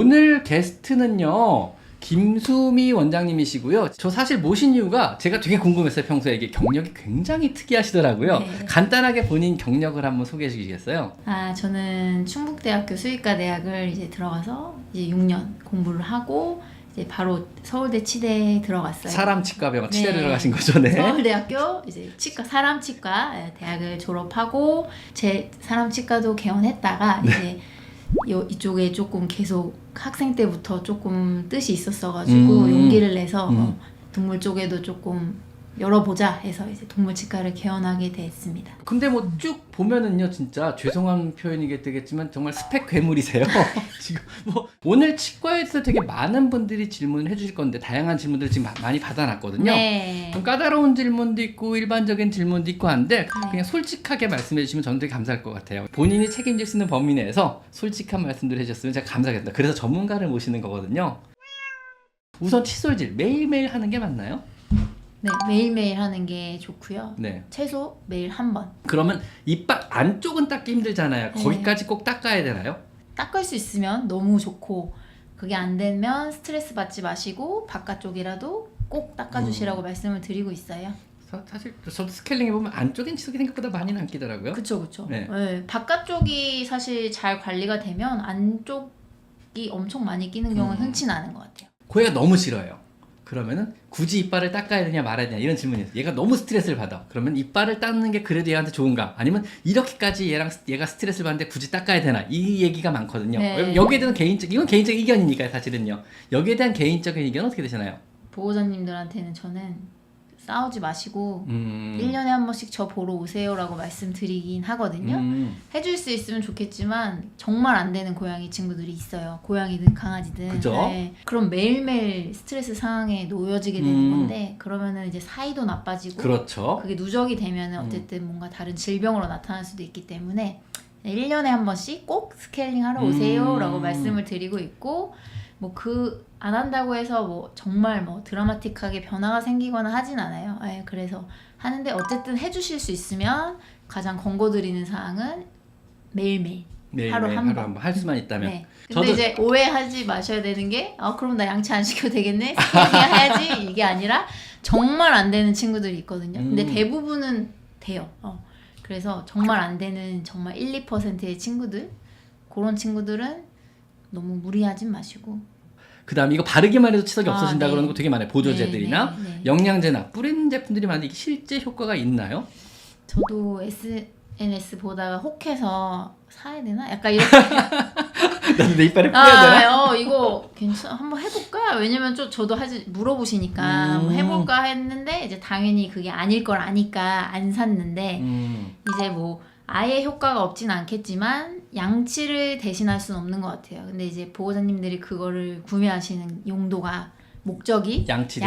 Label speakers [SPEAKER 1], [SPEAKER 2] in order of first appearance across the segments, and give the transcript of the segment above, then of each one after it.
[SPEAKER 1] 오늘 게스트는요 김수미 원장님이시고요. 저 사실 모신 이유가 제가 되게 궁금했어요. 평소에 이게 경력이 굉장히 특이하시더라고요.
[SPEAKER 2] 네.
[SPEAKER 1] 간단하게 본인 경력을 한번 소개해 주시겠어요?
[SPEAKER 2] 저는 충북대학교 수의과대학을 이제 들어가서 이제 6년 공부를 하고 이제 바로 서울대 치대에 들어갔어요.
[SPEAKER 1] 사람 치과병원
[SPEAKER 2] 네.
[SPEAKER 1] 치대 들어가신 거죠, 네?
[SPEAKER 2] 서울대학교 이제 사람 치과 대학을 졸업하고 제 사람 치과도 개원했다가 이제 이쪽에 조금 계속 학생 때부터 조금 뜻이 있었어가지고 용기를 내서 동물 쪽에도 조금 열어보자 해서 이제 동물치과를 개원하게 됐습니다.
[SPEAKER 1] 근데 뭐 쭉 보면은요 진짜 죄송한 표현이 되겠지만 정말 스펙 괴물이세요. 지금 뭐 오늘 치과에서 되게 많은 분들이 질문을 해주실 건데 다양한 질문들 지금 많이 받아놨거든요.
[SPEAKER 2] 네.
[SPEAKER 1] 좀 까다로운 질문도 있고 일반적인 질문도 있고 한데 그냥 솔직하게 말씀해 주시면 저는 되게 감사할 것 같아요. 본인이 책임질 수 있는 범위 내에서 솔직한 말씀들을 해주셨으면 제가 감사하겠다. 그래서 전문가를 모시는 거거든요. 우선 칫솔질 매일매일 하는 게 맞나요?
[SPEAKER 2] 네, 매일매일 하는 게 좋고요.
[SPEAKER 1] 네.
[SPEAKER 2] 최소 매일 한 번.
[SPEAKER 1] 그러면 이빨 안쪽은 닦기 힘들잖아요.
[SPEAKER 2] 네.
[SPEAKER 1] 거기까지 꼭 닦아야 되나요?
[SPEAKER 2] 닦을 수 있으면 너무 좋고 그게 안 되면 스트레스 받지 마시고 바깥쪽이라도 꼭 닦아주시라고 말씀을 드리고 있어요.
[SPEAKER 1] 사실 저도 스케일링 해보면 안쪽엔 치석이 생각보다 많이 남기더라고요.
[SPEAKER 2] 그쵸.
[SPEAKER 1] 네.
[SPEAKER 2] 네, 바깥쪽이 사실 잘 관리가 되면 안쪽이 엄청 많이 끼는 경우는 흔치 않은 것 같아요.
[SPEAKER 1] 고양이가 너무 싫어요. 그러면은 굳이 이빨을 닦아야 되냐 말아야 되냐 이런 질문이 있어요. 얘가 너무 스트레스를 받아. 그러면 이빨을 닦는 게 그래도 얘한테 좋은가? 아니면 이렇게까지 얘가 스트레스를 받는데 굳이 닦아야 되나? 이 얘기가 많거든요.
[SPEAKER 2] 네.
[SPEAKER 1] 여기에 대한 이건 개인적 의견이니까요, 사실은요. 여기에 대한 개인적인 의견은 어떻게 되시나요?
[SPEAKER 2] 보호자님들한테는 저는 싸우지 마시고 1년에 한 번씩 저 보러 오세요라고 말씀드리긴 하거든요. 해줄 수 있으면 좋겠지만 정말 안 되는 고양이 친구들이 있어요. 고양이든 강아지든.
[SPEAKER 1] 그죠?
[SPEAKER 2] 네. 그럼 매일매일 스트레스 상황에 놓여지게 되는 건데 그러면은 이제 사이도 나빠지고
[SPEAKER 1] 그렇죠.
[SPEAKER 2] 그게 누적이 되면은 어쨌든 뭔가 다른 질병으로 나타날 수도 있기 때문에 1년에 한 번씩 꼭 스케일링 하러 오세요라고 말씀을 드리고 있고 뭐 안 한다고 해서 뭐 정말 뭐 드라마틱하게 변화가 생기거나 하진 않아요. 그래서 하는데 어쨌든 해주실 수 있으면 가장 권고드리는 사항은 매일매일 하루 한 번
[SPEAKER 1] 할 수만 있다면.
[SPEAKER 2] 네. 근데 이제 오해하지 마셔야 되는 게 그럼 나 양치 안 시켜도 되겠네? 스케일링 해야지 이게 아니라 정말 안 되는 친구들이 있거든요. 근데 대부분은 돼요. 그래서 정말 안 되는 정말 1, 2%의 친구들 그런 친구들은 너무 무리하진 마시고
[SPEAKER 1] 그 다음에 이거 바르기만 해도 치석이 없어진다
[SPEAKER 2] 네.
[SPEAKER 1] 그러는 거 되게 많아요. 보조제들이나
[SPEAKER 2] 네.
[SPEAKER 1] 영양제나 뿌리는 제품들이 많은데 이게 실제 효과가 있나요?
[SPEAKER 2] 저도 SNS 보다가 혹해서 사야 되나? 약간 이렇게
[SPEAKER 1] 나도 내 이빨에 뿌려야 되나?
[SPEAKER 2] 이거 괜찮아 한번 해볼까? 왜냐면 저도 물어보시니까 한번 해볼까 했는데 이제 당연히 그게 아닐 걸 아니까 안 샀는데 이제 뭐 아예 효과가 없진 않겠지만 양치를 대신할 수는 없는 것 같아요. 근데 이제 보호자님들이 그거를 구매하시는 용도가 목적이 양치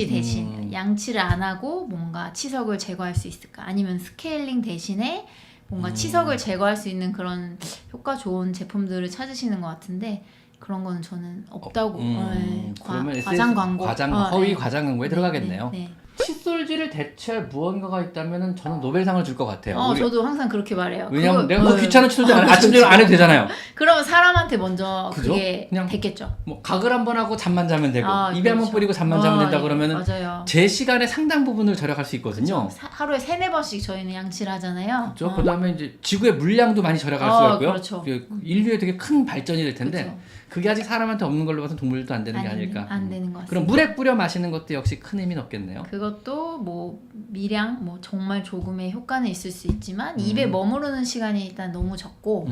[SPEAKER 2] 대신 양치를 안 하고 뭔가 치석을 제거할 수 있을까? 아니면 스케일링 대신에 뭔가 치석을 제거할 수 있는 그런 효과 좋은 제품들을 찾으시는 것 같은데 그런 거는 저는 없다고
[SPEAKER 1] 그러면
[SPEAKER 2] 과장 광고
[SPEAKER 1] 허위 과장 광고에 들어가겠네요.
[SPEAKER 2] 네.
[SPEAKER 1] 칫솔질을 대체할 무언가가 있다면 저는 노벨상을 줄 것 같아요.
[SPEAKER 2] 저도 항상 그렇게 말해요.
[SPEAKER 1] 왜냐면 내가 그 귀찮은 칫솔질 아침대로 안 해도 되잖아요.
[SPEAKER 2] 그러면 사람한테 먼저
[SPEAKER 1] 그죠?
[SPEAKER 2] 그게
[SPEAKER 1] 그냥
[SPEAKER 2] 됐겠죠.
[SPEAKER 1] 뭐 가글 한번 하고 잠만 자면 되고 입에
[SPEAKER 2] 그렇죠.
[SPEAKER 1] 한번 뿌리고 잠만 자면 된다 그러면은
[SPEAKER 2] 맞아요.
[SPEAKER 1] 제 시간의 상당 부분을 절약할 수 있거든요.
[SPEAKER 2] 하루에 3-4번씩 저희는 양치를 하잖아요.
[SPEAKER 1] 그렇죠. 그다음에 이제 지구의 물량도 많이 절약할 수가 있고요.
[SPEAKER 2] 그렇죠.
[SPEAKER 1] 인류에 되게 큰 발전이 될 텐데
[SPEAKER 2] 그렇죠.
[SPEAKER 1] 그게 아직 사람한테 없는 걸로 봐서 동물도 안 되는 게 아닐까.
[SPEAKER 2] 안 되는 것 같습니다.
[SPEAKER 1] 그럼 물에 뿌려 마시는 것도 역시 큰 의미는 없겠네요.
[SPEAKER 2] 그것도 뭐 미량 뭐 정말 조금의 효과는 있을 수 있지만 입에 머무르는 시간이 일단 너무 적고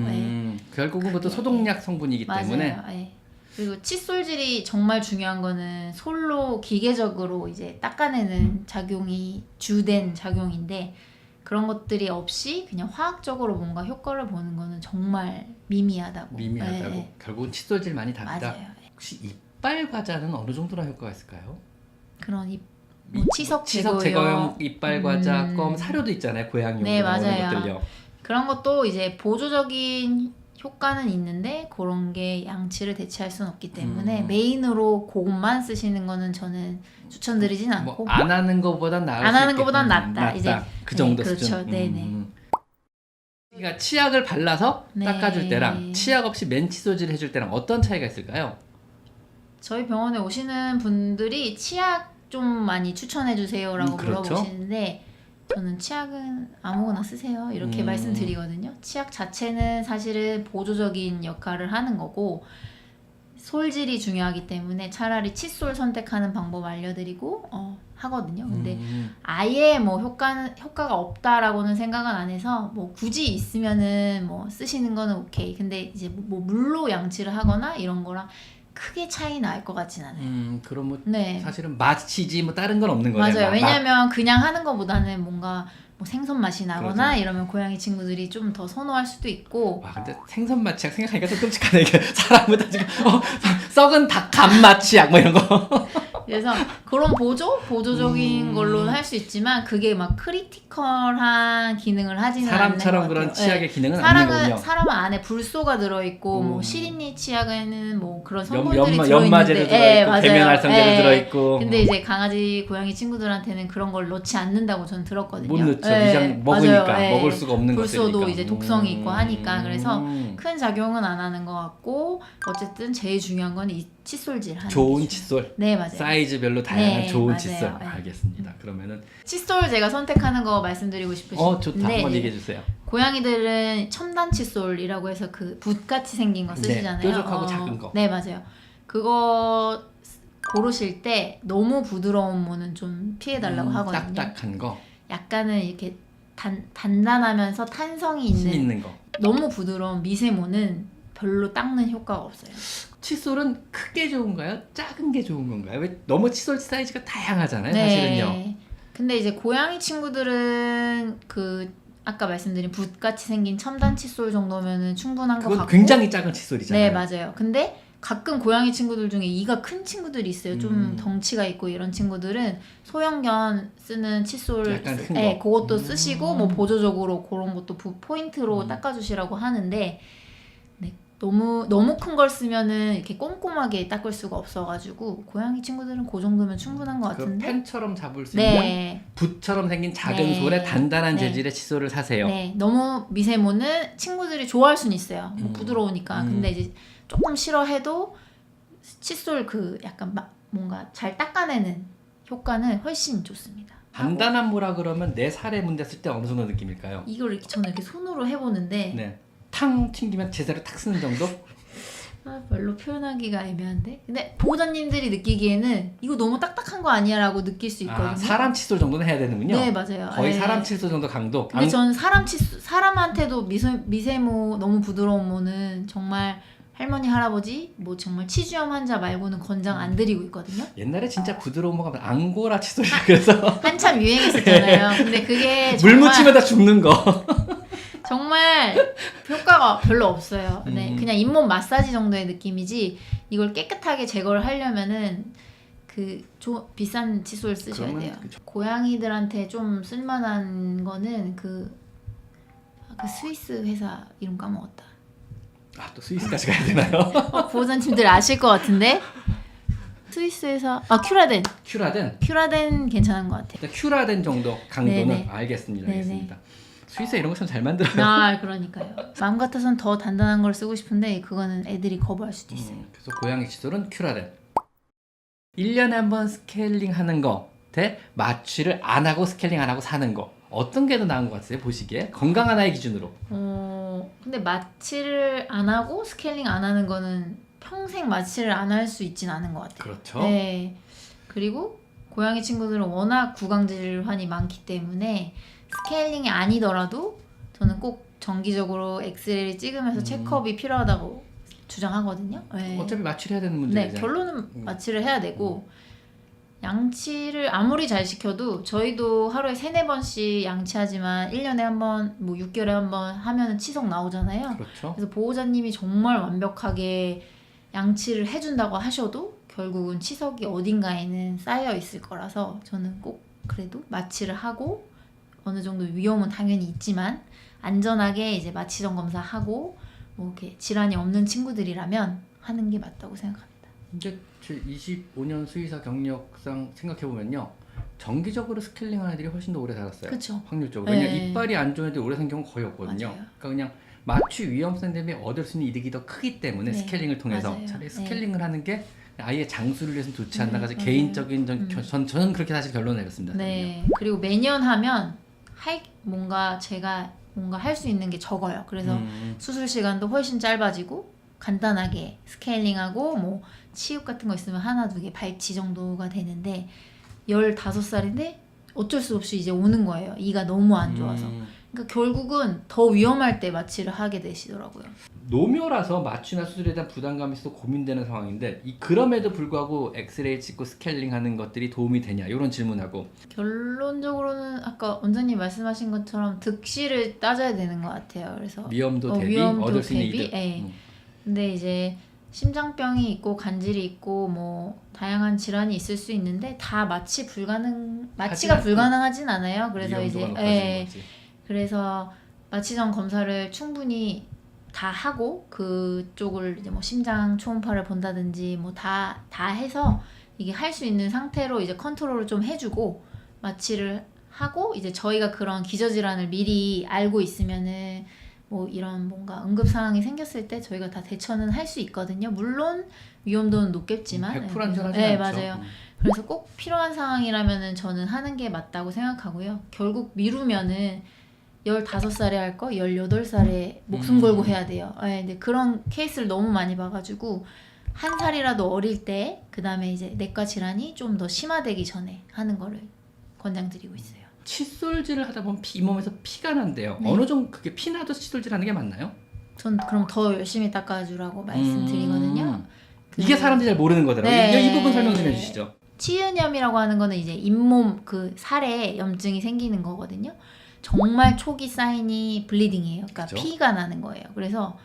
[SPEAKER 1] 결국은 그것도 소독약 성분이기 때문에
[SPEAKER 2] 맞아요. 그리고 칫솔질이 정말 중요한 거는 솔로 기계적으로 이제 닦아내는 작용이 주된 작용인데 그런 것들이 없이 그냥 화학적으로 뭔가 효과를 보는 거는 정말 미미하다고.
[SPEAKER 1] 결국은 칫솔질 많이 답이다.
[SPEAKER 2] 맞아요.
[SPEAKER 1] 혹시 이빨 과자는 어느 정도나 효과가 있을까요?
[SPEAKER 2] 그런 치석
[SPEAKER 1] 제거용 이빨 과자, 껌, 사료도 있잖아요. 고양이용
[SPEAKER 2] 네, 맞아요.
[SPEAKER 1] 것들요.
[SPEAKER 2] 그런 것도 이제 보조적인 효과는 있는데 그런 게 양치를 대체할 수는 없기 때문에 메인으로 그것만 쓰시는 거는 저는 추천드리진 않고
[SPEAKER 1] 안 하는 것보단 나을
[SPEAKER 2] 안
[SPEAKER 1] 수
[SPEAKER 2] 하는
[SPEAKER 1] 있겠-
[SPEAKER 2] 것보단 낫다. 이제
[SPEAKER 1] 그 정도
[SPEAKER 2] 그렇죠.
[SPEAKER 1] 수준.
[SPEAKER 2] 네네.
[SPEAKER 1] 그러니까 치약을 발라서
[SPEAKER 2] 네.
[SPEAKER 1] 닦아줄 때랑 치약 없이 맨칫솔질 해줄 때랑 어떤 차이가 있을까요?
[SPEAKER 2] 저희 병원에 오시는 분들이 치약 좀 많이 추천해 주세요라고
[SPEAKER 1] 그렇죠.
[SPEAKER 2] 물어보시는데 저는 치약은 아무거나 쓰세요 이렇게 말씀드리거든요. 치약 자체는 사실은 보조적인 역할을 하는 거고 솔질이 중요하기 때문에 차라리 칫솔 선택하는 방법 알려드리고 하거든요. 근데 아예 뭐 효과가 없다라고는 생각은 안 해서 뭐 굳이 있으면은 뭐 쓰시는 거는 오케이. 근데 이제 뭐 물로 양치를 하거나 이런 거랑 크게 차이 날 것 같진 않아요.
[SPEAKER 1] 그럼 뭐
[SPEAKER 2] 네.
[SPEAKER 1] 사실은 맛이지 뭐 다른 건 없는 거예요.
[SPEAKER 2] 맞아요. 왜냐면 그냥 하는 것보다는 뭔가 뭐 생선 맛이 나거나
[SPEAKER 1] 그렇죠.
[SPEAKER 2] 이러면 고양이 친구들이 좀 더 선호할 수도 있고.
[SPEAKER 1] 와 근데 생선 마취약 생각하니까 좀 끔찍하네. 이게 사람은 다 지금 썩은 닭간 마취약 뭐 이런 거.
[SPEAKER 2] 그래서 그런 보조적인 걸로는 할 수 있지만 그게 막 크리티컬한 기능을 하지는 않는 것
[SPEAKER 1] 사람처럼
[SPEAKER 2] 같아요.
[SPEAKER 1] 그런 치약의
[SPEAKER 2] 네.
[SPEAKER 1] 기능은 없는 거군요.
[SPEAKER 2] 사람은 안에 불소가 들어있고 뭐 시린니 치약에는 뭐 그런 성분들이
[SPEAKER 1] 연마제도
[SPEAKER 2] 들어있는데
[SPEAKER 1] 들어있고 계면활성제도 들어있고.
[SPEAKER 2] 근데 이제 강아지 고양이 친구들한테는 그런 걸 넣지 않는다고 저는 들었거든요.
[SPEAKER 1] 못 넣죠.
[SPEAKER 2] 네.
[SPEAKER 1] 위장 먹으니까
[SPEAKER 2] 맞아요.
[SPEAKER 1] 먹을 수가 없는 것들이니까.
[SPEAKER 2] 불소도 이제 독성이 있고 하니까 그래서 큰 작용은 안 하는 것 같고 어쨌든 제일 중요한 건 이 칫솔질 하는
[SPEAKER 1] 좋은
[SPEAKER 2] 게
[SPEAKER 1] 칫솔.
[SPEAKER 2] 네 맞아요.
[SPEAKER 1] 사이즈별로 다양한
[SPEAKER 2] 네,
[SPEAKER 1] 좋은
[SPEAKER 2] 맞아요.
[SPEAKER 1] 칫솔.
[SPEAKER 2] 네.
[SPEAKER 1] 알겠습니다. 그러면은
[SPEAKER 2] 칫솔 제가 선택하는 거 말씀드리고 싶으신데
[SPEAKER 1] 좋다. 한번 얘기해 주세요.
[SPEAKER 2] 고양이들은 첨단 칫솔이라고 해서 그 붓같이 생긴 거 쓰시잖아요.
[SPEAKER 1] 네, 뾰족하고 작은 거.
[SPEAKER 2] 네 맞아요. 그거 고르실 때 너무 부드러운 모는 좀 피해달라고 하거든요.
[SPEAKER 1] 딱딱한 거.
[SPEAKER 2] 약간은 이렇게 단단하면서 탄성이
[SPEAKER 1] 힘
[SPEAKER 2] 있는
[SPEAKER 1] 있는 거.
[SPEAKER 2] 너무 부드러운 미세모는 별로 닦는 효과가 없어요.
[SPEAKER 1] 칫솔은 크게 좋은가요? 작은 게 좋은 건가요? 왜 너무 칫솔 사이즈가 다양하잖아요, 사실은요.
[SPEAKER 2] 근데 이제 고양이 친구들은 그 아까 말씀드린 붓같이 생긴 첨단 칫솔 정도면은 충분한 것
[SPEAKER 1] 그건
[SPEAKER 2] 같고.
[SPEAKER 1] 굉장히 작은 칫솔이잖아요.
[SPEAKER 2] 네, 맞아요. 근데 가끔 고양이 친구들 중에 이가 큰 친구들이 있어요. 좀 덩치가 있고 이런 친구들은 소형견 쓰는 칫솔
[SPEAKER 1] 약간 큰
[SPEAKER 2] 네,
[SPEAKER 1] 거.
[SPEAKER 2] 그것도 쓰시고 뭐 보조적으로 그런 것도 포인트로 닦아주시라고 하는데 네, 너무 큰 걸 쓰면은 이렇게 꼼꼼하게 닦을 수가 없어가지고 고양이 친구들은 그 정도면 충분한 것
[SPEAKER 1] 그
[SPEAKER 2] 같은데.
[SPEAKER 1] 펜처럼 잡을 수 있는
[SPEAKER 2] 네.
[SPEAKER 1] 붓처럼 생긴 작은
[SPEAKER 2] 네.
[SPEAKER 1] 솔에 단단한
[SPEAKER 2] 네.
[SPEAKER 1] 재질의 칫솔을 사세요.
[SPEAKER 2] 네, 너무 미세모는 친구들이 좋아할 수는 있어요. 뭐 부드러우니까. 근데 이제 조금 싫어해도 칫솔 그 약간 뭔가 잘 닦아내는 효과는 훨씬 좋습니다.
[SPEAKER 1] 단단한 모라 그러면 내 살에 문댔을 때 어느 정도 느낌일까요?
[SPEAKER 2] 이걸 이렇게 저는 이렇게 손으로 해보는데
[SPEAKER 1] 네. 탕 튕기면 제대로 탁 쓰는 정도?
[SPEAKER 2] 별로 표현하기가 애매한데. 근데 보호자님들이 느끼기에는 이거 너무 딱딱한 거 아니야라고 느낄 수 있거든요.
[SPEAKER 1] 사람 칫솔 정도는 해야 되는군요.
[SPEAKER 2] 네, 맞아요.
[SPEAKER 1] 거의
[SPEAKER 2] 네.
[SPEAKER 1] 사람 칫솔 정도 강도.
[SPEAKER 2] 근데 전 사람한테도 미세모 너무 부드러운 모는 정말 할머니 할아버지 뭐 정말 치주염 환자 말고는 권장 안 드리고 있거든요.
[SPEAKER 1] 옛날에 진짜 부드러운 모가 앙고라 칫솔이라 그래서
[SPEAKER 2] 한참 유행했었잖아요. 근데 그게
[SPEAKER 1] 물
[SPEAKER 2] 정말
[SPEAKER 1] 묻히면 다 죽는 거.
[SPEAKER 2] 정말 효과가 별로 없어요. 네, 그냥 잇몸 마사지 정도의 느낌이지 이걸 깨끗하게 제거를 하려면은 비싼 칫솔 쓰셔야 돼요. 고양이들한테 좀 쓸만한 거는 그 스위스 회사 이름 까먹었다.
[SPEAKER 1] 또 스위스까지 가야 되나요?
[SPEAKER 2] 보호자님들 아실 것 같은데 스위스 회사 큐라덴 괜찮은 것 같아요.
[SPEAKER 1] 큐라덴 정도 강도는
[SPEAKER 2] 네네.
[SPEAKER 1] 알겠습니다.
[SPEAKER 2] 네네.
[SPEAKER 1] 알겠습니다. 스위스 이런 거 참 잘 만들어요.
[SPEAKER 2] 그러니까요. 마음 같아서는 더 단단한 걸 쓰고 싶은데 그거는 애들이 거부할 수도 있어요.
[SPEAKER 1] 그래서 고양이 칫솔은 큐라덴. 1년에 한 번 스케일링 하는 거 대 마취를 안 하고 스케일링 안 하고 사는 거. 어떤 게 더 나은 것 같으세요? 보시기에 건강한 아이 기준으로.
[SPEAKER 2] 근데 마취를 안 하고 스케일링 안 하는 거는 평생 마취를 안 할 수 있진 않은 것 같아요.
[SPEAKER 1] 그렇죠.
[SPEAKER 2] 네. 그리고 고양이 친구들은 워낙 구강질환이 많기 때문에 스케일링이 아니더라도 저는 꼭 정기적으로 엑스레이를 찍으면서 체크업이 필요하다고 주장하거든요. 네.
[SPEAKER 1] 어차피 마취를 해야 되는 문제잖아요.
[SPEAKER 2] 네, 결론은 마취를 해야 되고 양치를 아무리 잘 시켜도 저희도 하루에 3-4번씩 양치하지만 1년에 한 번, 뭐 6개월에 한 번 하면은 치석 나오잖아요.
[SPEAKER 1] 그렇죠.
[SPEAKER 2] 그래서 보호자님이 정말 완벽하게 양치를 해준다고 하셔도 결국은 치석이 어딘가에는 쌓여 있을 거라서 저는 꼭 그래도 마취를 하고 어느 정도 위험은 당연히 있지만 안전하게 이제 마취전 검사하고 뭐 이렇게 질환이 없는 친구들이라면 하는 게 맞다고 생각합니다.
[SPEAKER 1] 이제 제 25년 수의사 경력상 생각해 보면요, 정기적으로 스케일링하는 애들이 훨씬 더 오래 살았어요.
[SPEAKER 2] 그쵸.
[SPEAKER 1] 확률적으로.
[SPEAKER 2] 네.
[SPEAKER 1] 왜냐면 이빨이 안 좋은 애들이 오래 산 경우는 거의 없거든요.
[SPEAKER 2] 맞아요.
[SPEAKER 1] 그러니까 그냥 마취 위험성 때문에 얻을 수 있는 이득이 더 크기 때문에
[SPEAKER 2] 네.
[SPEAKER 1] 스케일링을 통해서
[SPEAKER 2] 맞아요.
[SPEAKER 1] 차라리
[SPEAKER 2] 네.
[SPEAKER 1] 스케일링을 하는 게 아이의 장수를 위해서는 좋지 않나 가지고
[SPEAKER 2] 맞아요.
[SPEAKER 1] 개인적인 저는 그렇게 사실 결론을 내렸습니다.
[SPEAKER 2] 네. 그리고 매년 하면 제가 뭔가 할 수 있는 게 적어요. 그래서 수술 시간도 훨씬 짧아지고 간단하게 스케일링하고 뭐 치육 같은 거 있으면 하나 두 개 발치 정도가 되는데 15살인데 어쩔 수 없이 이제 오는 거예요. 이가 너무 안 좋아서. 그러니까 결국은 더 위험할 때 마취를 하게 되시더라고요.
[SPEAKER 1] 노묘라서 마취나 수술에 대한 부담감이 있어서 고민되는 상황인데 그럼에도 불구하고 엑스레이 찍고 스케일링하는 것들이 도움이 되냐 이런 질문하고
[SPEAKER 2] 결론적으로는 아까 원장님 말씀하신 것처럼 득실을 따져야 되는 것 같아요. 그래서
[SPEAKER 1] 위험도 대비
[SPEAKER 2] 위험도
[SPEAKER 1] 얻을 수 있는
[SPEAKER 2] 대비?
[SPEAKER 1] 이득.
[SPEAKER 2] 네. 근데 이제 심장병이 있고 간질이 있고 뭐 다양한 질환이 있을 수 있는데 다 마취가 불가능하진 않아요. 그래서 이제 그래서 마취 전 검사를 충분히 다 하고 그쪽을 이제 뭐 심장 초음파를 본다든지 뭐 다 해서 이게 할 수 있는 상태로 이제 컨트롤을 좀 해주고 마취를 하고 이제 저희가 그런 기저질환을 미리 알고 있으면은 뭐 이런 뭔가 응급 상황이 생겼을 때 저희가 다 대처는 할 수 있거든요. 물론 위험도는 높겠지만
[SPEAKER 1] 100% 안전하지
[SPEAKER 2] 네,
[SPEAKER 1] 않죠.
[SPEAKER 2] 맞아요. 그래서 꼭 필요한 상황이라면은 저는 하는 게 맞다고 생각하고요. 결국 미루면은 15살에 할 거 18살에 목숨 걸고 해야 돼요. 네, 근데 그런 케이스를 너무 많이 봐가지고 한 살이라도 어릴 때 그다음에 이제 내과 질환이 좀 더 심화되기 전에 하는 거를 권장드리고 있어요.
[SPEAKER 1] 칫솔질을 하다 보면 잇몸에서 피가 난대요.
[SPEAKER 2] 네.
[SPEAKER 1] 어느 정도 그게 피 나도 칫솔질 하는 게 맞나요?
[SPEAKER 2] 전 그럼 더 열심히 닦아주라고 말씀드리거든요.
[SPEAKER 1] 이게 사람들이 잘 모르는 거더라고요.
[SPEAKER 2] 네.
[SPEAKER 1] 이 부분 설명 좀 해주시죠.
[SPEAKER 2] 치은염이라고 하는 거는 이제 잇몸 그 살에 염증이 생기는 거거든요. 정말 초기 사인이 블리딩이에요. 그러니까
[SPEAKER 1] 그죠?
[SPEAKER 2] 피가 나는 거예요. 그래서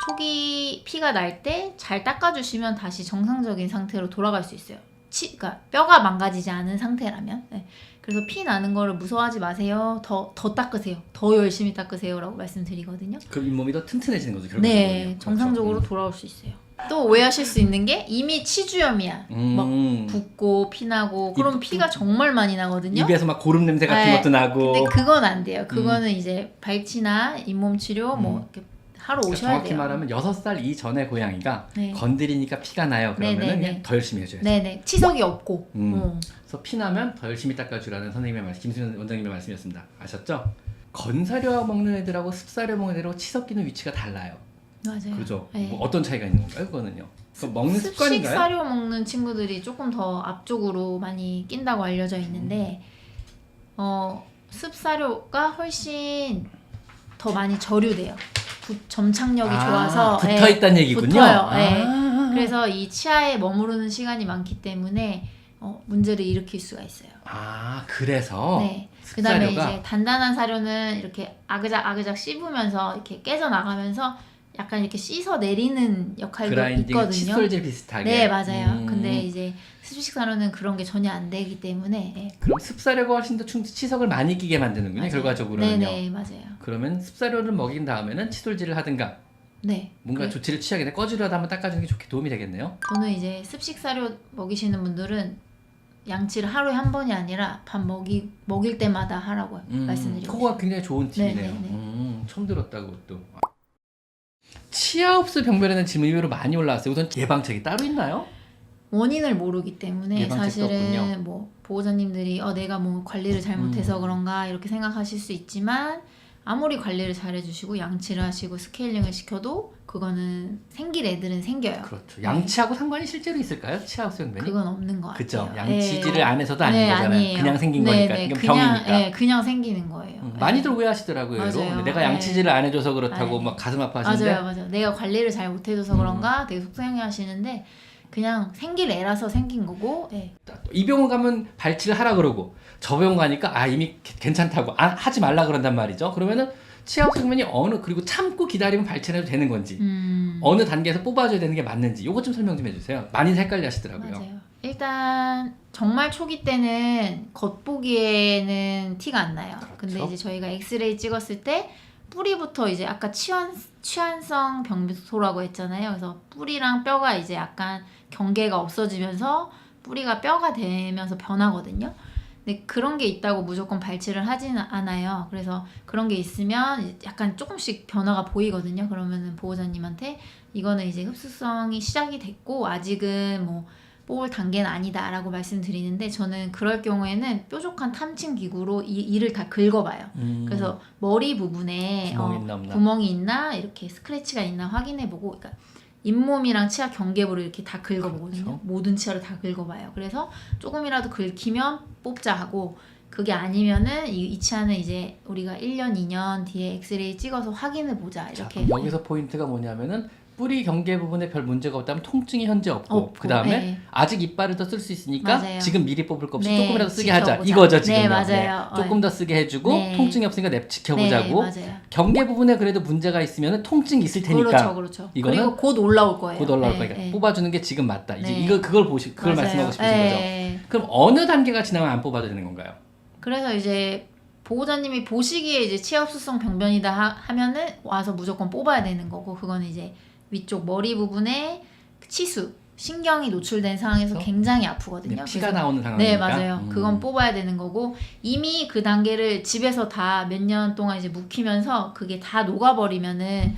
[SPEAKER 2] 초기 피가 날 때 잘 닦아주시면 다시 정상적인 상태로 돌아갈 수 있어요. 그러니까 뼈가 망가지지 않은 상태라면. 네. 그래서 피 나는 거를 무서워하지 마세요. 더 닦으세요. 더 열심히 닦으세요라고 말씀드리거든요.
[SPEAKER 1] 그럼 잇몸이 더 튼튼해지는 거죠. 결국은.
[SPEAKER 2] 네,
[SPEAKER 1] 그렇죠.
[SPEAKER 2] 정상적으로 돌아올 수 있어요. 또 오해하실 수 있는 게 이미 치주염이야. 막 붓고 피나고 그럼 피가 정말 많이 나거든요.
[SPEAKER 1] 입에서 막 고름 냄새 같은
[SPEAKER 2] 네,
[SPEAKER 1] 것도 나고.
[SPEAKER 2] 근데 그건 안 돼요. 그거는 이제 발치나 잇몸 치료 뭐 이렇게 하러
[SPEAKER 1] 그러니까
[SPEAKER 2] 오셔야
[SPEAKER 1] 정확히
[SPEAKER 2] 돼요.
[SPEAKER 1] 말하면 6살 이전의 고양이가
[SPEAKER 2] 네.
[SPEAKER 1] 건드리니까 피가 나요. 그러면
[SPEAKER 2] 네, 네,
[SPEAKER 1] 그냥
[SPEAKER 2] 네.
[SPEAKER 1] 더 열심히 해줘야죠.
[SPEAKER 2] 네네, 치석이 없고.
[SPEAKER 1] 그래서 피 나면 더 열심히 닦아주라는 선생님의 말씀, 김수현 원장님의 말씀이었습니다. 아셨죠? 건사료 먹는 애들하고 습사료 먹는 애들하고 치석 끼는 위치가 달라요.
[SPEAKER 2] 맞아요.
[SPEAKER 1] 그죠?
[SPEAKER 2] 네.
[SPEAKER 1] 뭐 어떤 차이가 있는 건가요? 그거는요? 먹는 습관인가요?
[SPEAKER 2] 습식 사료 먹는 친구들이 조금 더 앞쪽으로 많이 낀다고 알려져 있는데 습사료가 훨씬 더 많이 저류돼요. 점착력이 좋아서
[SPEAKER 1] 붙어있다는 얘기군요.
[SPEAKER 2] 붙어요. 네. 그래서 이 치아에 머무르는 시간이 많기 때문에 문제를 일으킬 수가 있어요.
[SPEAKER 1] 그래서
[SPEAKER 2] 네. 그다음에
[SPEAKER 1] 습사료가
[SPEAKER 2] 이제 단단한 사료는 이렇게 아그작 씹으면서 이렇게 깨져 나가면서 약간 이렇게 씻어 내리는 역할도
[SPEAKER 1] 그라인딩
[SPEAKER 2] 있거든요.
[SPEAKER 1] 칫솔질 비슷하게.
[SPEAKER 2] 네, 맞아요. 근데 이제 습식 사료는 그런 게 전혀 안 되기 때문에
[SPEAKER 1] 그럼 습사료가 훨씬 더 치석을 많이 끼게 만드는군요.
[SPEAKER 2] 맞아요.
[SPEAKER 1] 결과적으로는요.
[SPEAKER 2] 네네, 맞아요.
[SPEAKER 1] 그러면 습사료를 먹인 다음에는 칫솔질을 하든가
[SPEAKER 2] 네.
[SPEAKER 1] 뭔가 조치를 취하게 꺼지려다 한번 닦아주는 게 좋게 도움이 되겠네요.
[SPEAKER 2] 저는 이제 습식 사료 먹이시는 분들은 양치를 하루에 한 번이 아니라 밥 먹일 때마다 하라고 말씀드리고
[SPEAKER 1] 그거가
[SPEAKER 2] 있어요.
[SPEAKER 1] 굉장히 좋은 팁이네요.
[SPEAKER 2] 네네네.
[SPEAKER 1] 처음 들었다 그것도. 치아 흡수 병변에 대한 질문이 의외로 많이 올라왔어요. 우선 예방책이 따로 있나요?
[SPEAKER 2] 원인을 모르기 때문에
[SPEAKER 1] 예방책도
[SPEAKER 2] 사실은
[SPEAKER 1] 없군요.
[SPEAKER 2] 뭐 보호자님들이 내가 뭐 관리를 잘못해서 그런가 이렇게 생각하실 수 있지만 아무리 관리를 잘해주시고 양치를 하시고 스케일링을 시켜도 그거는 생길 애들은 생겨요.
[SPEAKER 1] 그렇죠. 양치하고 상관이 실제로 있을까요? 치아 흡수 병변이?
[SPEAKER 2] 그건 없는 것
[SPEAKER 1] 그죠.
[SPEAKER 2] 같아요.
[SPEAKER 1] 양치질을 안 해서도 아닌 거잖아요.
[SPEAKER 2] 아니에요.
[SPEAKER 1] 그냥 생긴 거니까.
[SPEAKER 2] 네,
[SPEAKER 1] 이건
[SPEAKER 2] 그냥,
[SPEAKER 1] 병이니까.
[SPEAKER 2] 네, 그냥 생기는 거예요.
[SPEAKER 1] 많이들 오해하시더라고요.
[SPEAKER 2] 맞아요.
[SPEAKER 1] 내가 양치질을 안 해줘서 그렇다고
[SPEAKER 2] 네.
[SPEAKER 1] 막 가슴 아파하시는데
[SPEAKER 2] 맞아요. 내가 관리를 잘 못해줘서 그런가 되게 속상해 하시는데 그냥 생길 애라서 생긴 거고. 네.
[SPEAKER 1] 이 병원 가면 발치를 하라 그러고 저 병원 가니까 이미 괜찮다고 하지 말라 그런단 말이죠. 그러면은 치아 흡수 병변이 그리고 참고 기다리면 발치를 해도 되는 건지 어느 단계에서 뽑아줘야 되는 게 맞는지 요것 좀 설명 좀 해주세요. 많이 헷갈려 하시더라고요.
[SPEAKER 2] 맞아요. 일단 정말 초기 때는 겉보기에는 티가 안 나요.
[SPEAKER 1] 그렇죠.
[SPEAKER 2] 근데 이제 저희가 엑스레이 찍었을 때 뿌리부터 이제 아까 치환성 병소라고 했잖아요. 그래서 뿌리랑 뼈가 이제 약간 경계가 없어지면서 뿌리가 뼈가 되면서 변하거든요. 근데 그런 게 있다고 무조건 발치를 하지는 않아요. 그래서 그런 게 있으면 약간 조금씩 변화가 보이거든요. 그러면은 보호자님한테 이거는 이제 흡수성이 시작이 됐고 아직은 뭐 뽑을 단계는 아니다라고 말씀드리는데, 저는 그럴 경우에는 뾰족한 탐침 기구로 이를 다 긁어봐요. 그래서 머리 부분에
[SPEAKER 1] 구멍이 있나 없나?
[SPEAKER 2] 구멍이 있나 이렇게 스크래치가 있나 확인해보고, 그러니까 잇몸이랑 치아 경계부를 이렇게 다 긁어보거든요.
[SPEAKER 1] 그렇죠.
[SPEAKER 2] 모든 치아를 다 긁어봐요. 그래서 조금이라도 긁히면 뽑자 하고, 그게 아니면은 이 치아는 이제 우리가 1년, 2년 뒤에 엑스레이 찍어서 확인해보자 이렇게.
[SPEAKER 1] 자, 여기서 포인트가 뭐냐면은 뿌리 경계 부분에 별 문제가 없다면 통증이 현재 없고 그 다음에
[SPEAKER 2] 네.
[SPEAKER 1] 아직 이빨을 더 쓸 수 있으니까
[SPEAKER 2] 맞아요.
[SPEAKER 1] 지금 미리 뽑을 거 없이
[SPEAKER 2] 네,
[SPEAKER 1] 조금이라도 쓰게 하자
[SPEAKER 2] 지켜보자.
[SPEAKER 1] 이거죠 지금.
[SPEAKER 2] 네, 맞아요.
[SPEAKER 1] 조금 더 쓰게 해주고
[SPEAKER 2] 네.
[SPEAKER 1] 통증이 없으니까 지켜보자고.
[SPEAKER 2] 네, 맞아요.
[SPEAKER 1] 경계 부분에 그래도 문제가 있으면 통증이 있을 테니까
[SPEAKER 2] 그렇죠.
[SPEAKER 1] 이거는
[SPEAKER 2] 그리고 곧 올라올 거예요.
[SPEAKER 1] 곧 올라올
[SPEAKER 2] 네,
[SPEAKER 1] 거니까
[SPEAKER 2] 네.
[SPEAKER 1] 뽑아주는 게 지금 맞다. 이제
[SPEAKER 2] 네.
[SPEAKER 1] 그걸
[SPEAKER 2] 맞아요.
[SPEAKER 1] 말씀하고 싶으신
[SPEAKER 2] 네.
[SPEAKER 1] 거죠. 그럼 어느 단계가 지나면 안 뽑아도 되는 건가요?
[SPEAKER 2] 그래서 이제 보호자님이 보시기에 이제 치아 흡수성 병변이다 하면은 와서 무조건 뽑아야 되는 거고, 그거는 이제 위쪽 머리 부분에 치수, 신경이 노출된 상황에서
[SPEAKER 1] 그래서?
[SPEAKER 2] 굉장히 아프거든요.
[SPEAKER 1] 네, 피가
[SPEAKER 2] 그래서
[SPEAKER 1] 나오는 상황이니까.
[SPEAKER 2] 네, 맞아요. 그건 뽑아야 되는 거고, 이미 그 단계를 집에서 다 몇 년 동안 이제 묵히면서 그게 다 녹아버리면은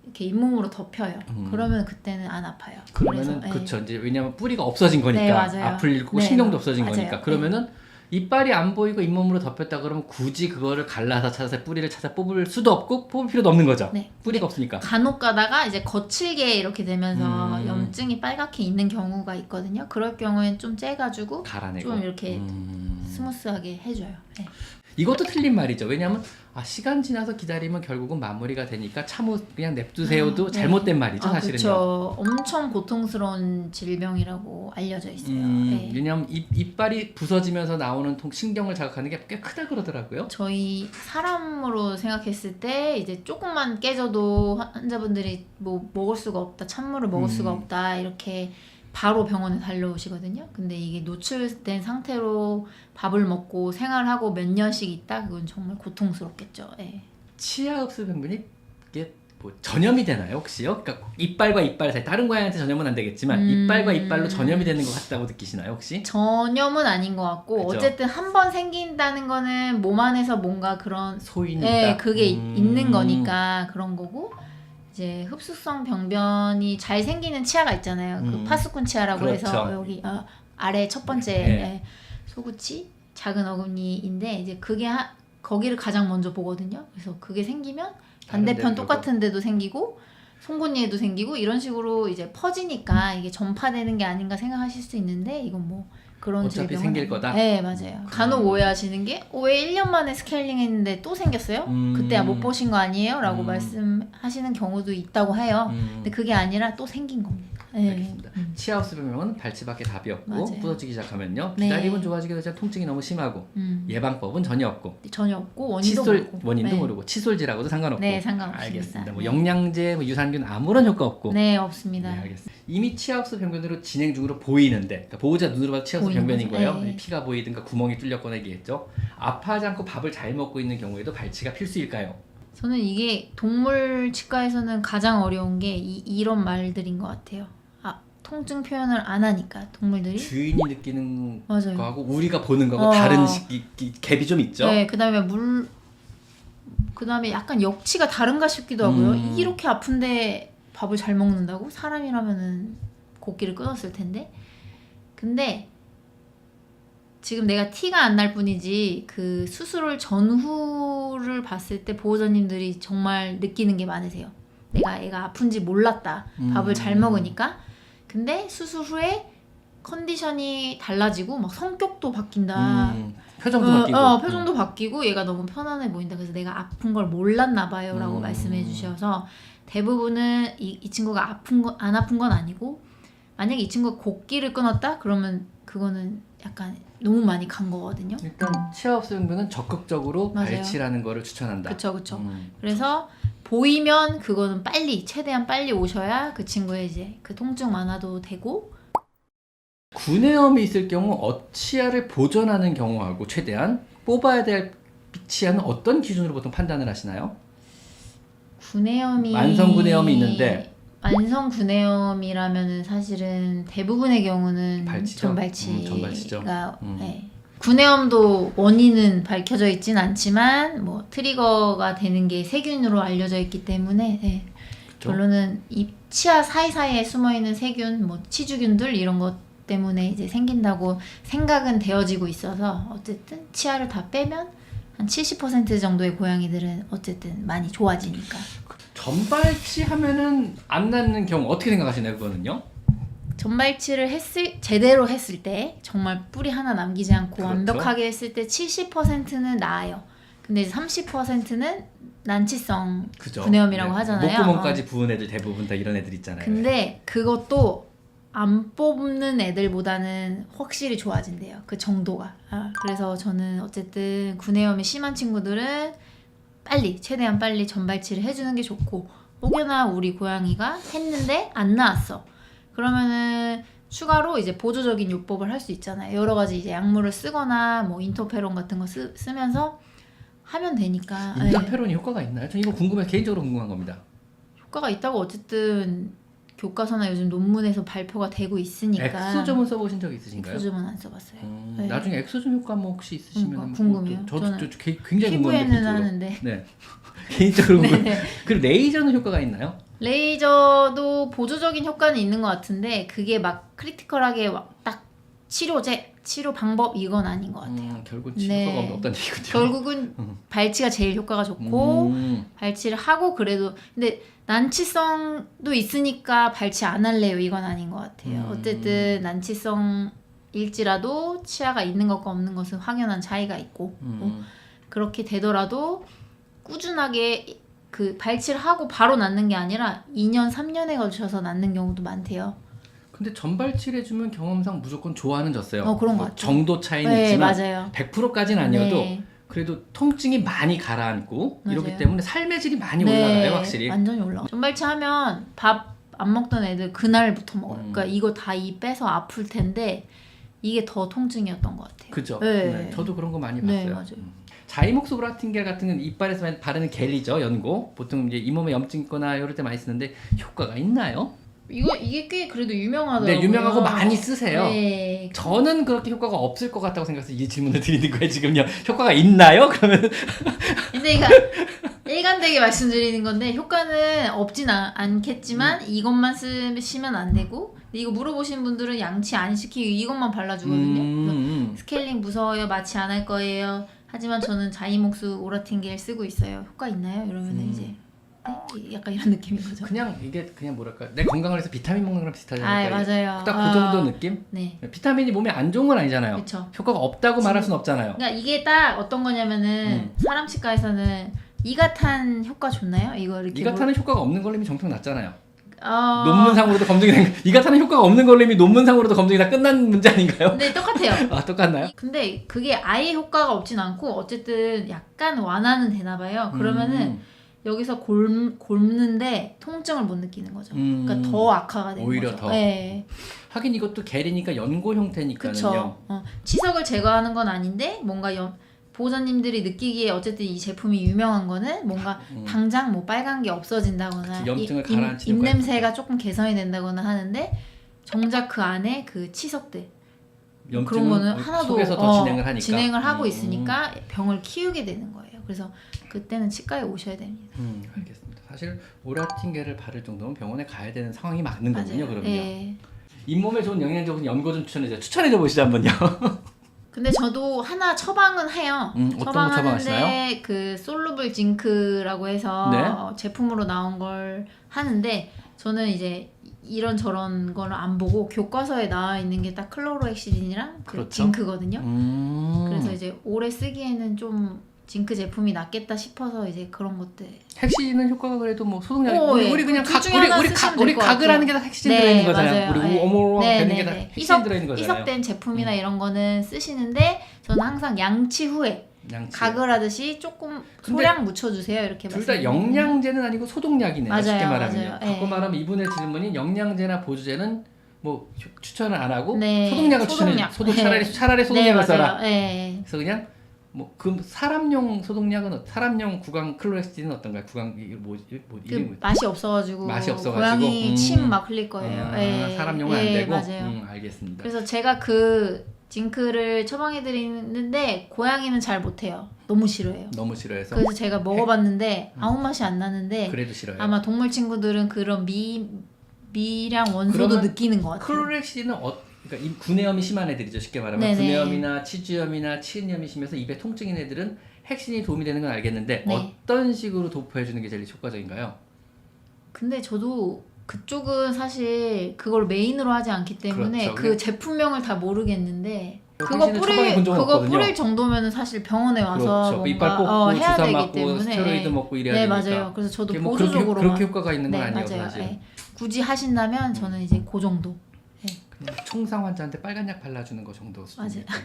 [SPEAKER 2] 이렇게 잇몸으로 덮여요. 그러면 그때는 안 아파요.
[SPEAKER 1] 그러면은
[SPEAKER 2] 그래서,
[SPEAKER 1] 그렇죠. 이제 왜냐면 뿌리가 없어진 거니까
[SPEAKER 2] 네, 맞아요.
[SPEAKER 1] 아플 거고
[SPEAKER 2] 네,
[SPEAKER 1] 신경도 없어진
[SPEAKER 2] 맞아요.
[SPEAKER 1] 거니까. 그러면은 이빨이 안 보이고 잇몸으로 덮였다 그러면 굳이 그거를 갈라서 찾아서 뿌리를 찾아 뽑을 수도 없고 뽑을 필요도 없는 거죠.
[SPEAKER 2] 네.
[SPEAKER 1] 뿌리가 없으니까.
[SPEAKER 2] 간혹 가다가 이제 거칠게 이렇게 되면서 염증이 빨갛게 있는 경우가 있거든요. 그럴 경우엔 좀 째가지고
[SPEAKER 1] 갈아내고.
[SPEAKER 2] 좀 이렇게 스무스하게 해줘요. 네.
[SPEAKER 1] 이것도 틀린 말이죠. 왜냐하면 시간 지나서 기다리면 결국은 마무리가 되니까 그냥 냅두세요도
[SPEAKER 2] 네.
[SPEAKER 1] 잘못된 말이죠, 사실은요.
[SPEAKER 2] 그렇죠. 엄청 고통스러운 질병이라고 알려져 있어요. 네.
[SPEAKER 1] 왜냐하면 이빨이 부서지면서 나오는 신경을 자극하는 게 꽤 크다 그러더라고요.
[SPEAKER 2] 저희 사람으로 생각했을 때 이제 조금만 깨져도 환자분들이 뭐 먹을 수가 없다, 찬물을 먹을 수가 없다 이렇게 바로 병원에 달려오시거든요. 근데 이게 노출된 상태로 밥을 먹고 생활하고 몇 년씩 있다, 그건 정말 고통스럽겠죠. 예.
[SPEAKER 1] 치아 흡수 병변이 이게 뭐 전염이 되나요 혹시요? 그러니까 이빨과 이빨 사이, 다른 고양이한테 전염은 안 되겠지만 이빨과 이빨로 전염이 되는 것 같다고 느끼시나요 혹시?
[SPEAKER 2] 전염은 아닌 것 같고,
[SPEAKER 1] 그죠?
[SPEAKER 2] 어쨌든 한 번 생긴다는 거는 몸 안에서 뭔가 그런
[SPEAKER 1] 소인이다.
[SPEAKER 2] 네, 그게 있는 거니까 그런 거고, 이제 흡수성 병변이 잘 생기는 치아가 있잖아요. 그 파수꾼 치아라고
[SPEAKER 1] 그렇죠.
[SPEAKER 2] 해서 여기 아래 첫 번째
[SPEAKER 1] 네.
[SPEAKER 2] 소구치, 작은 어금니인데 이제 그게 거기를 가장 먼저 보거든요. 그래서 그게 생기면 반대편 똑같은 데도 생기고 송곳니에도 생기고 이런 식으로 이제 퍼지니까 이게 전파되는 게 아닌가 생각하실 수 있는데, 이건 뭐 그런
[SPEAKER 1] 어차피
[SPEAKER 2] 질병은
[SPEAKER 1] 생길
[SPEAKER 2] 아니에요.
[SPEAKER 1] 거다?
[SPEAKER 2] 네, 맞아요. 간혹 오해하시는 게 왜 1년 만에 스케일링 했는데 또 생겼어요? 그때 못 보신 거 아니에요? 라고 말씀하시는 경우도 있다고 해요. 근데 그게 아니라 또 생긴 겁니다. 네.
[SPEAKER 1] 알겠습니다. 치아 흡수 병변은 발치밖에 답이 없고
[SPEAKER 2] 맞아요.
[SPEAKER 1] 부서지기 시작하면요.
[SPEAKER 2] 네.
[SPEAKER 1] 기다리면 좋아지게 되지만 통증이 너무 심하고 예방법은 전혀 없고
[SPEAKER 2] 전혀 없고 원인도 모르고.
[SPEAKER 1] 원인도
[SPEAKER 2] 네.
[SPEAKER 1] 모르고 칫솔질하고도 상관없고.
[SPEAKER 2] 네, 상관없습니다.
[SPEAKER 1] 알겠습니다. 뭐
[SPEAKER 2] 네.
[SPEAKER 1] 영양제, 유산균 아무런 효과 없고.
[SPEAKER 2] 네, 없습니다.
[SPEAKER 1] 네, 알겠습니다. 이미 치아 흡수 병변으로 진행 중으로 보이는데, 그러니까 보호자 눈으로 봐도 치아 흡수
[SPEAKER 2] 보이는
[SPEAKER 1] 병변인
[SPEAKER 2] 거죠.
[SPEAKER 1] 거예요.
[SPEAKER 2] 네.
[SPEAKER 1] 피가 보이든가 구멍이 뚫렸거나 얘기했죠. 아파하지 않고 밥을 잘 먹고 있는 경우에도 발치가 필수일까요?
[SPEAKER 2] 저는 이게 동물 치과에서는 가장 어려운 게 이런 말들인 것 같아요. 통증 표현을 안 하니까 동물들이.
[SPEAKER 1] 주인이 느끼는
[SPEAKER 2] 맞아요.
[SPEAKER 1] 거하고 우리가 보는 거하고 다른 갭이 좀 있죠.
[SPEAKER 2] 네, 그다음에 약간 역치가 다른가 싶기도 하고요. 이렇게 아픈데 밥을 잘 먹는다고? 사람이라면은 곡기를 끊었을 텐데. 근데 지금 내가 티가 안 날 뿐이지 그 수술 전후를 봤을 때 보호자님들이 정말 느끼는 게 많으세요. 내가 애가 아픈지 몰랐다. 밥을 잘 먹으니까. 근데 수술 후에 컨디션이 달라지고 막 성격도 바뀐다.
[SPEAKER 1] 표정도 바뀌고.
[SPEAKER 2] 표정도 바뀌고 얘가 너무 편안해 보인다. 그래서 내가 아픈 걸 몰랐나 봐요. 라고 말씀해 주셔서, 대부분은 이 친구가 안 아픈 건 아니고, 만약에 이 친구가 곡기를 끊었다? 그러면 그거는 약간 너무 많이 간 거거든요.
[SPEAKER 1] 일단 치아 흡수 병변은 적극적으로
[SPEAKER 2] 맞아요.
[SPEAKER 1] 발치라는 거를 추천한다.
[SPEAKER 2] 그쵸. 그래서 보이면 그거는 최대한 빨리 오셔야 그 친구의 이제 그 통증 완화도 되고.
[SPEAKER 1] 구내염이 있을 경우 치아를 보존하는 경우하고 최대한 뽑아야 될 치아는 어떤 기준으로 보통 판단을 하시나요? 만성 구내염이 있는데,
[SPEAKER 2] 만성 구내염이라면은 사실은 대부분의 경우는
[SPEAKER 1] 발치죠?
[SPEAKER 2] 전발치가
[SPEAKER 1] 전발치죠.
[SPEAKER 2] 네. 구내염도 원인은 밝혀져 있진 않지만 뭐 트리거가 되는 게 세균으로 알려져 있기 때문에 네.
[SPEAKER 1] 그쵸?
[SPEAKER 2] 결론은 이 치아 사이사이에 숨어있는 세균, 뭐 치주균들 이런 것 때문에 이제 생긴다고 생각은 되어지고 있어서 어쨌든 치아를 다 빼면 한 70% 정도의 고양이들은 어쨌든 많이 좋아지니까.
[SPEAKER 1] 전발치 하면은 안 낫는 경우 어떻게 생각하시나요, 그거는요?
[SPEAKER 2] 전발치를 제대로 했을 때 정말 뿌리 하나 남기지 않고
[SPEAKER 1] 그렇죠.
[SPEAKER 2] 완벽하게 했을 때 70%는 나아요. 근데 이제 30%는 난치성
[SPEAKER 1] 그죠.
[SPEAKER 2] 구내염이라고 하잖아요.
[SPEAKER 1] 목구멍까지 부은 애들 대부분 다 이런 애들 있잖아요.
[SPEAKER 2] 근데 그것도 안 뽑는 애들보다는 확실히 좋아진대요. 그 정도가. 그래서 저는 어쨌든 구내염이 심한 친구들은 최대한 빨리 전발치를 해주는 게 좋고, 혹여나 우리 고양이가 했는데 안 나았어. 그러면은 추가로 이제 보조적인 요법을 할 수 있잖아요. 여러 가지 이제 약물을 쓰거나 뭐 인터페론 같은 거 쓰면서 하면 되니까.
[SPEAKER 1] 인터페론이 효과가 있나요? 저 이거 궁금해서 개인적으로 궁금한 겁니다.
[SPEAKER 2] 효과가 있다고 어쨌든 교과서나 요즘 논문에서 발표가 되고 있으니까.
[SPEAKER 1] 엑소점은 써보신 적 있으신가요?
[SPEAKER 2] 엑소점은 안 써봤어요. 네.
[SPEAKER 1] 나중에 엑소점 효과 뭐 혹시 있으시면
[SPEAKER 2] 그러니까 궁금해요.
[SPEAKER 1] 저도 굉장히 궁금한데
[SPEAKER 2] 피부에는
[SPEAKER 1] 개인적으로.
[SPEAKER 2] 하는데.
[SPEAKER 1] 네. 개인적으로 궁금해요.
[SPEAKER 2] 네네.
[SPEAKER 1] 그리고 레이저는 효과가 있나요?
[SPEAKER 2] 레이저도 보조적인 효과는 있는 것 같은데 그게 막 크리티컬하게 딱 치료 방법 이건 아닌 것 같아요.
[SPEAKER 1] 결국
[SPEAKER 2] 네.
[SPEAKER 1] 효과가 없다는 얘기군요.
[SPEAKER 2] 결국은 발치가 제일 효과가 좋고 발치를 하고 그래도 근데 난치성도 있으니까 발치 안 할래요 이건 아닌 것 같아요. 어쨌든 난치성일지라도 치아가 있는 것과 없는 것은 확연한 차이가 있고 그렇게 되더라도 꾸준하게 그 발치를 하고 바로 낫는 게 아니라 2년 3년에 걸쳐서 낫는 경우도 많대요.
[SPEAKER 1] 근데 전발치를 해주면 경험상 무조건 좋아는 졌어요.
[SPEAKER 2] 그런 것
[SPEAKER 1] 뭐
[SPEAKER 2] 같아요.
[SPEAKER 1] 정도 차이는
[SPEAKER 2] 네,
[SPEAKER 1] 있지만
[SPEAKER 2] 맞아요.
[SPEAKER 1] 100%까지는 아니어도
[SPEAKER 2] 네.
[SPEAKER 1] 그래도 통증이 많이 가라앉고
[SPEAKER 2] 맞아요.
[SPEAKER 1] 이렇기 때문에 삶의 질이 많이
[SPEAKER 2] 네,
[SPEAKER 1] 올라가요, 확실히.
[SPEAKER 2] 완전히 올라가. 전발치 하면 밥 안 먹던 애들 그날부터 먹어요. 그러니까 이거 다 이 빼서 아플 텐데 이게 더 통증이었던 것 같아요.
[SPEAKER 1] 그죠.
[SPEAKER 2] 네.
[SPEAKER 1] 네, 저도 그런 거 많이
[SPEAKER 2] 네,
[SPEAKER 1] 봤어요.
[SPEAKER 2] 맞아요.
[SPEAKER 1] 자이목스 오라틴겔 같은 건 이빨에서 바르는 겔이죠, 연고. 보통 이제 잇몸에 염증 있거나 이럴 때 많이 쓰는데 효과가 있나요?
[SPEAKER 2] 이게 꽤 그래도 유명하더라고요.
[SPEAKER 1] 네, 유명하고 많이 쓰세요.
[SPEAKER 2] 네.
[SPEAKER 1] 저는 그렇게 효과가 없을 것 같다고 생각해서 이 질문을 드리는 거예요, 지금요. 효과가 있나요? 그러면
[SPEAKER 2] 근데 이거 일관되게 말씀드리는 건데 효과는 없진 않겠지만 이것만 쓰시면 안 되고 근데 이거 물어보신 분들은 양치 안 시키고 이것만 발라주거든요. 스케일링 무서워요. 마취 안 할 거예요. 하지만 저는 자이목스 오라틴겔 쓰고 있어요. 효과 있나요? 이러면은 이제 네? 약간 이런 느낌인 거죠.
[SPEAKER 1] 그냥 이게 그냥 뭐랄까 내 건강을 위해서 비타민 먹는 거랑 비슷하잖아요.
[SPEAKER 2] 맞아요.
[SPEAKER 1] 딱 그 정도 느낌?
[SPEAKER 2] 네.
[SPEAKER 1] 비타민이 몸에 안 좋은 건 아니잖아요.
[SPEAKER 2] 그쵸.
[SPEAKER 1] 효과가 없다고 말할 순 없잖아요.
[SPEAKER 2] 그러니까 이게 딱 어떤 거냐면은 사람 치과에서는 이가탄 효과 좋나요? 이거 이렇게
[SPEAKER 1] 이가타는 효과가 없는 걸로 이미 정평 났잖아요.
[SPEAKER 2] 어...
[SPEAKER 1] 논문상으로도 검증이 된 이가타는 효과가 없는 걸로 이미 논문상으로도 검증이 다 끝난 문제 아닌가요?
[SPEAKER 2] 네, 똑같아요.
[SPEAKER 1] 아, 똑같나요?
[SPEAKER 2] 근데 그게 아예 효과가 없진 않고 어쨌든 약간 완화는 되나 봐요. 그러면은 여기서 곪는데 통증을 못 느끼는 거죠. 그러니까 더 악화가 되는
[SPEAKER 1] 오히려
[SPEAKER 2] 거죠.
[SPEAKER 1] 더.
[SPEAKER 2] 네.
[SPEAKER 1] 하긴 이것도 겔이니까 연고 형태니까는요.
[SPEAKER 2] 그쵸. 치석을 제거하는 건 아닌데 뭔가 보호자님들이 느끼기에 어쨌든 이 제품이 유명한 거는 뭔가 당장 뭐 빨간 게 없어진다거나
[SPEAKER 1] 그치, 염증을 가라앉히는
[SPEAKER 2] 입냄새가 조금 개선이 된다거나 하는데 정작 그 안에 그 치석들 그런 거는 하나도
[SPEAKER 1] 속에서 더 진행을 하니까
[SPEAKER 2] 진행을 하고 있으니까 병을 키우게 되는 거예요. 그래서 그때는 치과에 오셔야 됩니다.
[SPEAKER 1] 알겠습니다. 사실 오라틴겔을 바를 정도면 병원에 가야 되는 상황이 맞는 거군요. 그러면요.
[SPEAKER 2] 네.
[SPEAKER 1] 잇몸에 좋은 영양적인 연고 좀 추천해줘 보시죠 한번요.
[SPEAKER 2] 근데 저도 하나 처방은 해요.
[SPEAKER 1] 어떤 거 처방하시나요?
[SPEAKER 2] 처방하는데 그 솔루블 징크라고 해서
[SPEAKER 1] 네?
[SPEAKER 2] 제품으로 나온 걸 하는데 저는 이제 이런 저런 거를 안 보고 교과서에 나와 있는 게 딱 클로로엑시딘이랑 그
[SPEAKER 1] 그렇죠.
[SPEAKER 2] 징크거든요.
[SPEAKER 1] 음.
[SPEAKER 2] 그래서 이제 오래 쓰기에는 좀 징크 제품이 낫겠다 싶어서 이제 그런 것들.
[SPEAKER 1] 핵시는 효과가 그래도 뭐 소독약
[SPEAKER 2] 예.
[SPEAKER 1] 우리 그냥
[SPEAKER 2] 둘 중에 하나 쓰시면
[SPEAKER 1] 우리
[SPEAKER 2] 될것
[SPEAKER 1] 각을
[SPEAKER 2] 같아요.
[SPEAKER 1] 하는 게 다 핵신
[SPEAKER 2] 네,
[SPEAKER 1] 들어있는 거잖아요.
[SPEAKER 2] 맞아요.
[SPEAKER 1] 우리 어머로 되는 게 다
[SPEAKER 2] 네.
[SPEAKER 1] 핵신 들어있는 거잖아요.
[SPEAKER 2] 희석된 제품이나 이런 거는 쓰시는데 저는 항상 양치 후에
[SPEAKER 1] 양치.
[SPEAKER 2] 각을 하듯이 조금 소량 묻혀주세요 이렇게
[SPEAKER 1] 둘 다
[SPEAKER 2] 말씀드리면.
[SPEAKER 1] 영양제는 아니고 소독약이네요.
[SPEAKER 2] 맞아요,
[SPEAKER 1] 쉽게 말하면요.
[SPEAKER 2] 맞아요.
[SPEAKER 1] 바꿔 말하면 이분의 질문이 영양제나 보조제는 뭐 추천을 안 하고
[SPEAKER 2] 네,
[SPEAKER 1] 소독약을 추천해. 차라리 소독약을
[SPEAKER 2] 네,
[SPEAKER 1] 써라.
[SPEAKER 2] 맞아요. 네.
[SPEAKER 1] 그래서 그냥 뭐 그 사람용 소독약은 사람용 구강 클로렉시딘은 어떤가요? 구강 뭐 이름이
[SPEAKER 2] 그 맛이 없어가지고 고양이 침 막 흘릴 거예요. 네.
[SPEAKER 1] 사람용은 안 되고.
[SPEAKER 2] 맞아요.
[SPEAKER 1] 알겠습니다.
[SPEAKER 2] 그래서 제가 그 징크를 처방해드리는데 고양이는 잘 못해요. 너무 싫어해요.
[SPEAKER 1] 너무 싫어해서.
[SPEAKER 2] 그래서 제가 먹어봤는데 아무 맛이 안 나는데
[SPEAKER 1] 그래도 싫어요.
[SPEAKER 2] 아마 동물 친구들은 그런 미량 원소도
[SPEAKER 1] 그러면
[SPEAKER 2] 느끼는 것 같아요.
[SPEAKER 1] 클로렉시는 그러니까 이 구내염이 심한 애들이죠. 쉽게 말하면
[SPEAKER 2] 네네.
[SPEAKER 1] 구내염이나 치주염이나 치은염이 심해서 입에 통증인 애들은 핵신이 도움이 되는 건 알겠는데
[SPEAKER 2] 네.
[SPEAKER 1] 어떤 식으로 도포해 주는 게 제일 효과적인가요?
[SPEAKER 2] 근데 저도 그쪽은 사실 그걸 메인으로 하지 않기 때문에
[SPEAKER 1] 그렇죠.
[SPEAKER 2] 그 제품명을 다 모르겠는데 그거
[SPEAKER 1] 당신은 처방해 본 적은
[SPEAKER 2] 그거
[SPEAKER 1] 없거든요.
[SPEAKER 2] 뿌릴 정도면은 사실 병원에 와서
[SPEAKER 1] 그렇죠. 이빨 뽑고
[SPEAKER 2] 해야
[SPEAKER 1] 주사
[SPEAKER 2] 되기
[SPEAKER 1] 맞고
[SPEAKER 2] 때문에
[SPEAKER 1] 스테로이드 먹고 이래야
[SPEAKER 2] 네
[SPEAKER 1] 되니까.
[SPEAKER 2] 맞아요. 그래서 저도
[SPEAKER 1] 그게 뭐
[SPEAKER 2] 보조적으로
[SPEAKER 1] 그렇게 효과가 있는 건
[SPEAKER 2] 네,
[SPEAKER 1] 아니에요,
[SPEAKER 2] 맞아요.
[SPEAKER 1] 사실.
[SPEAKER 2] 네. 굳이 하신다면 저는 이제 그 정도.
[SPEAKER 1] 그냥 총상 환자한테 빨간 약 발라주는 거 정도 수준이에요.
[SPEAKER 2] 맞아요.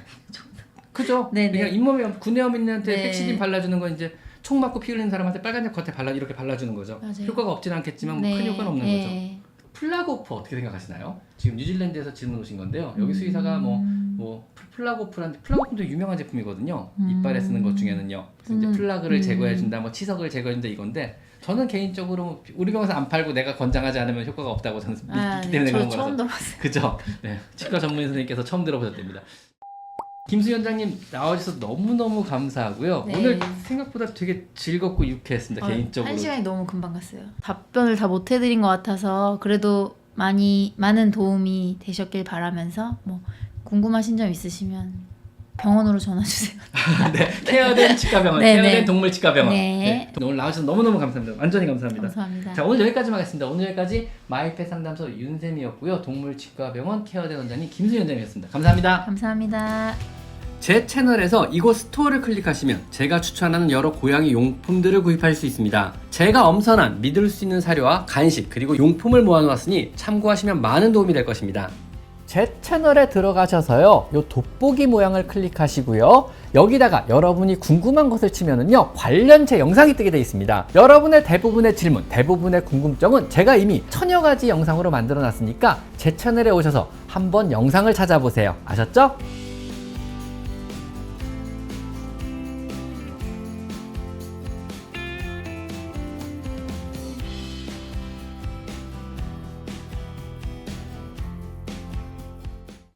[SPEAKER 1] 그죠?
[SPEAKER 2] 네네.
[SPEAKER 1] 그냥 잇몸에 구내염 있는 애한테
[SPEAKER 2] 네.
[SPEAKER 1] 팩시딘 발라주는 건 이제 총 맞고 피 흘리는 사람한테 빨간 약 겉에 이렇게 발라주는 거죠.
[SPEAKER 2] 맞아요.
[SPEAKER 1] 효과가 없진 않겠지만
[SPEAKER 2] 네,
[SPEAKER 1] 큰 효과는 없는 거죠.
[SPEAKER 2] 네.
[SPEAKER 1] 플라고프 어떻게 생각하시나요? 지금 뉴질랜드에서 질문 오신 건데요. 여기 수의사가 플라고프도 유명한 제품이거든요. 이빨에 쓰는 것 중에는요. 그래서 이제 플라그를 제거해준다, 뭐 치석을 제거해준다 이건데 저는 개인적으로 우리 병원에서 안 팔고 내가 권장하지 않으면 효과가 없다고 저는 믿기 때문에 그런
[SPEAKER 2] 저
[SPEAKER 1] 거라서.
[SPEAKER 2] 처음 들어봤어요.
[SPEAKER 1] 그죠? 네, 치과 전문의 선생님께서 처음 들어보셨답니다. 김수 원장님 나와주셔서 너무너무 감사하고요.
[SPEAKER 2] 네.
[SPEAKER 1] 오늘 생각보다 되게 즐겁고 유쾌했습니다. 개인적으로.
[SPEAKER 2] 1시간이 너무 금방 갔어요. 답변을 다 못 해드린 것 같아서 그래도 많은 도움이 되셨길 바라면서 뭐 궁금하신 점 있으시면 병원으로 전화 주세요.
[SPEAKER 1] 네, 케어된 치과병원,
[SPEAKER 2] 네,
[SPEAKER 1] 케어된
[SPEAKER 2] 네.
[SPEAKER 1] 동물치과병원.
[SPEAKER 2] 네.
[SPEAKER 1] 오늘 나와주셔서 너무너무 감사합니다. 완전히 감사합니다.
[SPEAKER 2] 감사합니다.
[SPEAKER 1] 자, 오늘 여기까지만 하겠습니다. 오늘 여기까지 마이펫 상담소 윤쌤이었고요. 동물치과병원 케어된 원장님 김수 원장님이었습니다. 감사합니다.
[SPEAKER 2] 감사합니다.
[SPEAKER 1] 제 채널에서 이곳 스토어를 클릭하시면 제가 추천하는 여러 고양이 용품들을 구입할 수 있습니다. 제가 엄선한 믿을 수 있는 사료와 간식 그리고 용품을 모아놓았으니 참고하시면 많은 도움이 될 것입니다. 제 채널에 들어가셔서요, 요 돋보기 모양을 클릭하시고요, 여기다가 여러분이 궁금한 것을 치면은요, 관련체 영상이 뜨게 되어 있습니다. 여러분의 대부분의 질문, 대부분의 궁금증은 제가 이미 1000여 가지 영상으로 만들어 놨으니까 제 채널에 오셔서 한번 영상을 찾아보세요. 아셨죠?